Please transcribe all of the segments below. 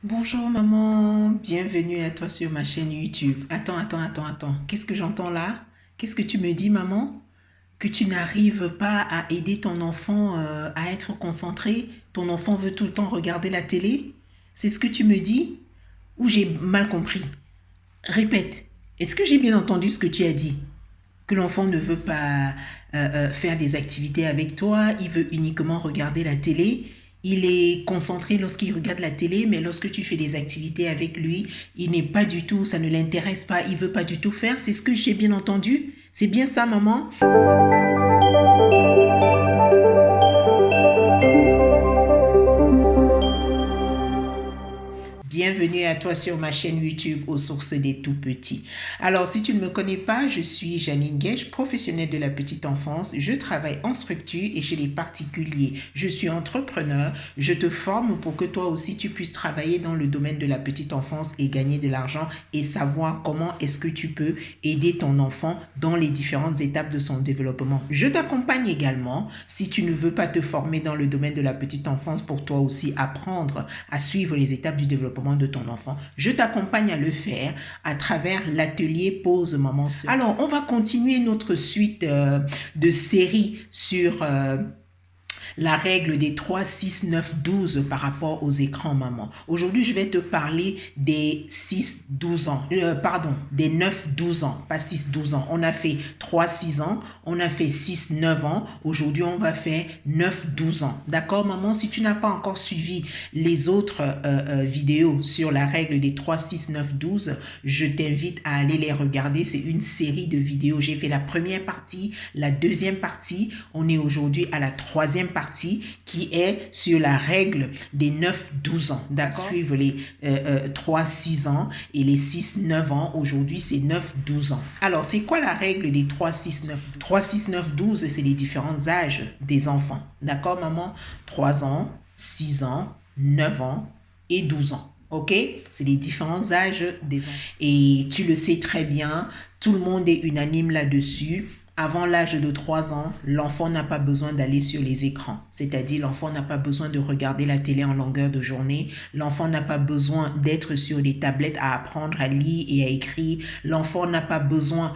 Bonjour maman, bienvenue à toi sur ma chaîne YouTube. Attends. Qu'est-ce que j'entends là? Qu'est-ce que tu me dis maman? Que tu n'arrives pas à aider ton enfant à être concentré? Ton enfant veut tout le temps regarder la télé? C'est ce que tu me dis? Ou j'ai mal compris? Répète, est-ce que j'ai bien entendu ce que tu as dit? Que l'enfant ne veut pas faire des activités avec toi, il veut uniquement regarder la télé. Il est concentré lorsqu'il regarde la télé, mais lorsque tu fais des activités avec lui, il n'est pas du tout, ça ne l'intéresse pas, il veut pas du tout faire. C'est ce que j'ai bien entendu? C'est bien ça, maman? Bienvenue à toi sur ma chaîne YouTube aux sources des tout petits. Alors, si tu ne me connais pas, je suis Janine Guèche, professionnelle de la petite enfance. Je travaille en structure et chez les particuliers. Je suis entrepreneur. Je te forme pour que toi aussi tu puisses travailler dans le domaine de la petite enfance et gagner de l'argent et savoir comment est-ce que tu peux aider ton enfant dans les différentes étapes de son développement. Je t'accompagne également si tu ne veux pas te former dans le domaine de la petite enfance pour toi aussi apprendre à suivre les étapes du développement de ton enfant. Je t'accompagne à le faire à travers l'atelier Pause Maman Seul. Alors, on va continuer notre suite de séries sur la règle des 3, 6, 9, 12 par rapport aux écrans maman. Aujourd'hui, je vais te parler des 6, 12 ans. Des 9, 12 ans, pas 6, 12 ans. On a fait 3, 6 ans, on a fait 6, 9 ans. Aujourd'hui, on va faire 9, 12 ans. D'accord, maman? Si tu n'as pas encore suivi les autres vidéos sur la règle des 3, 6, 9, 12, je t'invite à aller les regarder. C'est une série de vidéos. J'ai fait la première partie, la deuxième partie. On est aujourd'hui à la troisième partie qui est sur la règle des 9-12 ans. D'accord? Suivre les 3-6 ans et les 6-9 ans. Aujourd'hui, c'est 9-12 ans. Alors, c'est quoi la règle des 3-6-9-12? 3-6-9-12, c'est les différents âges des enfants. D'accord, maman? 3 ans, 6 ans, 9 ans et 12 ans. Ok? C'est les différents âges des enfants. Et tu le sais très bien, tout le monde est unanime là-dessus. Avant l'âge de 3 ans, l'enfant n'a pas besoin d'aller sur les écrans. C'est-à-dire, l'enfant n'a pas besoin de regarder la télé en longueur de journée. L'enfant n'a pas besoin d'être sur des tablettes à apprendre à lire et à écrire. L'enfant n'a pas besoin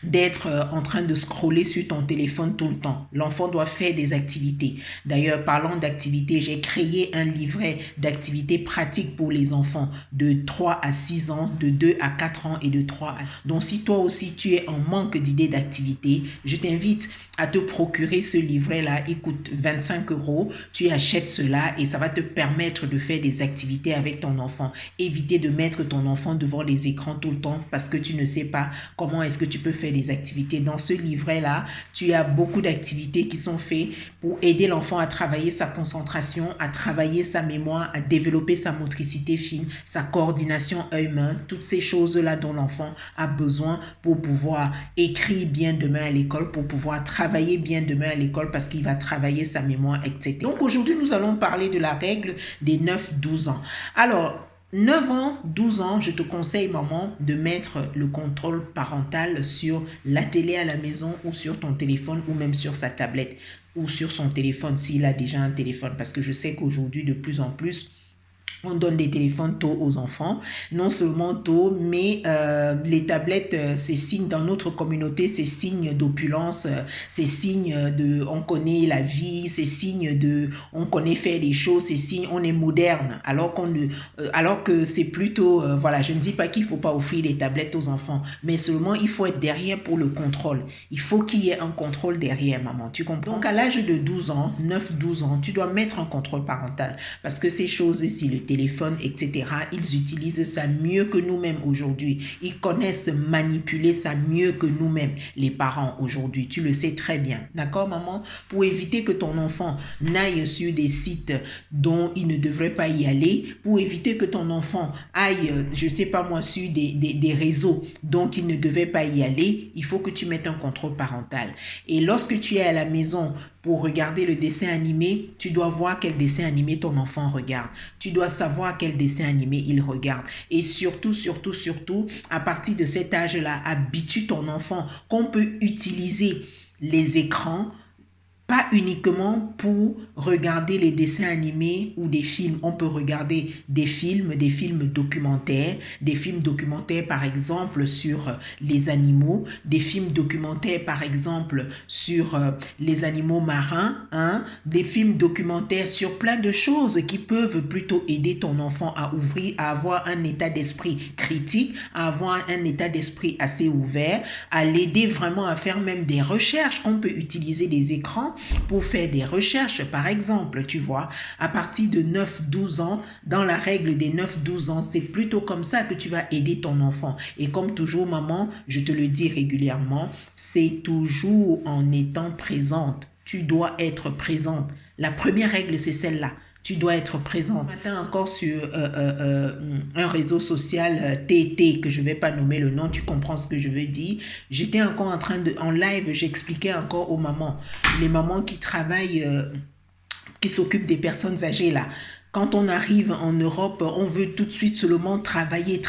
d'être en train de scroller sur ton téléphone tout le temps. L'enfant doit faire des activités. D'ailleurs, parlant d'activités, j'ai créé un livret d'activités pratiques pour les enfants de 3 à 6 ans, de 2 à 4 ans et de 3 à 6 ans. Donc, si toi aussi tu es en manque d'idées d'activités, je t'invite à te procurer ce livret-là. Il coûte 25 euros. Tu achètes cela et ça va te permettre de faire des activités avec ton enfant. Éviter de mettre ton enfant devant les écrans tout le temps parce que tu ne sais pas comment est-ce que tu peux faire des activités. Dans ce livret-là, tu as beaucoup d'activités qui sont faites pour aider l'enfant à travailler sa concentration, à travailler sa mémoire, à développer sa motricité fine, sa coordination œil-main, toutes ces choses-là dont l'enfant a besoin pour pouvoir écrire bien demain à l'école, pour pouvoir travailler bien demain à l'école parce qu'il va travailler sa mémoire, etc. Donc aujourd'hui, nous allons parler de la règle des 9-12 ans. Alors, 9 ans, 12 ans, je te conseille, maman, de mettre le contrôle parental sur la télé à la maison ou sur ton téléphone ou même sur sa tablette ou sur son téléphone s'il a déjà un téléphone. Parce que je sais qu'aujourd'hui, de plus en plus, on donne des téléphones tôt aux enfants, non seulement tôt, mais les tablettes, c'est signe dans notre communauté, c'est signe d'opulence, c'est signe de, on connaît la vie, c'est signe de, on connaît faire des choses, c'est signe, on est moderne, alors que c'est plutôt, voilà, je ne dis pas qu'il ne faut pas offrir des tablettes aux enfants, mais seulement il faut être derrière pour le contrôle. Il faut qu'il y ait un contrôle derrière, maman, tu comprends? Donc à l'âge de 12 ans, 9-12 ans, tu dois mettre un contrôle parental parce que ces choses ici, le téléphone, etc., ils utilisent ça mieux que nous-mêmes aujourd'hui. Ils connaissent manipuler ça mieux que nous-mêmes, les parents aujourd'hui. Tu le sais très bien. D'accord, maman? Pour éviter que ton enfant n'aille sur des sites dont il ne devrait pas y aller, pour éviter que ton enfant aille, je ne sais pas moi, sur des réseaux dont il ne devait pas y aller, il faut que tu mettes un contrôle parental. Et lorsque tu es à la maison pour regarder le dessin animé, tu dois voir quel dessin animé ton enfant regarde. Tu dois savoir quel dessin animé il regarde. Et surtout, à partir de cet âge-là, habitue ton enfant qu'on peut utiliser les écrans Pas uniquement pour regarder les dessins animés ou des films. On peut regarder des films documentaires par exemple sur les animaux, des films documentaires par exemple sur les animaux marins, hein, des films documentaires sur plein de choses qui peuvent plutôt aider ton enfant à avoir un état d'esprit critique, à avoir un état d'esprit assez ouvert, à l'aider vraiment à faire même des recherches. On peut utiliser des écrans pour faire des recherches, par exemple, tu vois, à partir de 9-12 ans, dans la règle des 9-12 ans, c'est plutôt comme ça que tu vas aider ton enfant. Et comme toujours, maman, je te le dis régulièrement, c'est toujours en étant présente. Tu dois être présente. La première règle, c'est celle-là. Tu dois être présent. Ce matin encore sur un réseau social TT, que je ne vais pas nommer le nom, tu comprends ce que je veux dire. J'étais encore en live, j'expliquais encore aux mamans, les mamans qui travaillent, qui s'occupent des personnes âgées là. Quand on arrive en Europe, on veut tout de suite seulement travailler,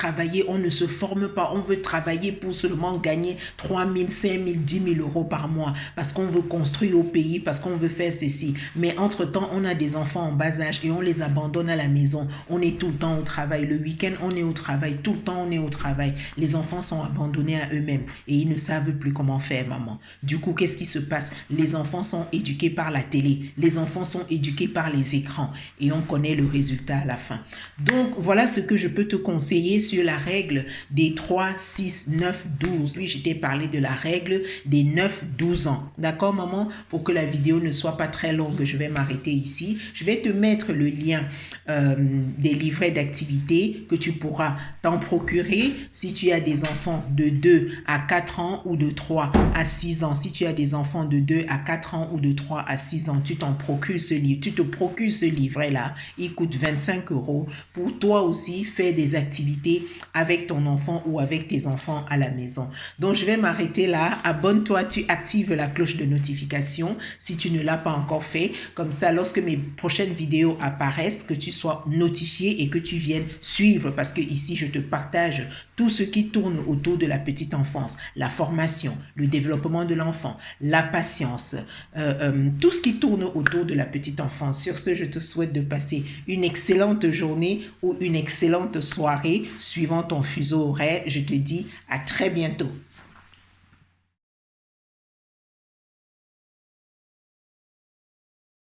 on ne se forme pas, on veut travailler pour seulement gagner 3 000, 5 000, 10 000 euros par mois, parce qu'on veut construire au pays, parce qu'on veut faire ceci. Mais entre-temps, on a des enfants en bas âge et on les abandonne à la maison. On est tout le temps au travail. Le week-end, on est au travail. Tout le temps, on est au travail. Les enfants sont abandonnés à eux-mêmes et ils ne savent plus comment faire, maman. Du coup, qu'est-ce qui se passe? Les enfants sont éduqués par la télé. Les enfants sont éduqués par les écrans et on connaît le résultat à la fin. Donc, voilà ce que je peux te conseiller sur la règle des 3, 6, 9, 12. Oui, je t'ai parlé de la règle des 9, 12 ans. D'accord, maman? Pour que la vidéo ne soit pas très longue, je vais m'arrêter ici. Je vais te mettre le lien des livrets d'activité que tu pourras t'en procurer si tu as des enfants de 2 à 4 ans ou de 3 à 6 ans. Si tu as des enfants de 2 à 4 ans ou de 3 à 6 ans, tu t'en procures ce livre. Tu te procures ce livret-là. Il coûte 25 € pour toi aussi faire des activités avec ton enfant ou avec tes enfants à la maison. Donc, je vais m'arrêter là. Abonne-toi, tu actives la cloche de notification si tu ne l'as pas encore fait. Comme ça, lorsque mes prochaines vidéos apparaissent, que tu sois notifié et que tu viennes suivre parce que ici, je te partage tout ce qui tourne autour de la petite enfance, la formation, le développement de l'enfant, la patience, tout ce qui tourne autour de la petite enfance. Sur ce, je te souhaite de passer une excellente journée ou une excellente soirée suivant ton fuseau horaire. Je te dis à très bientôt.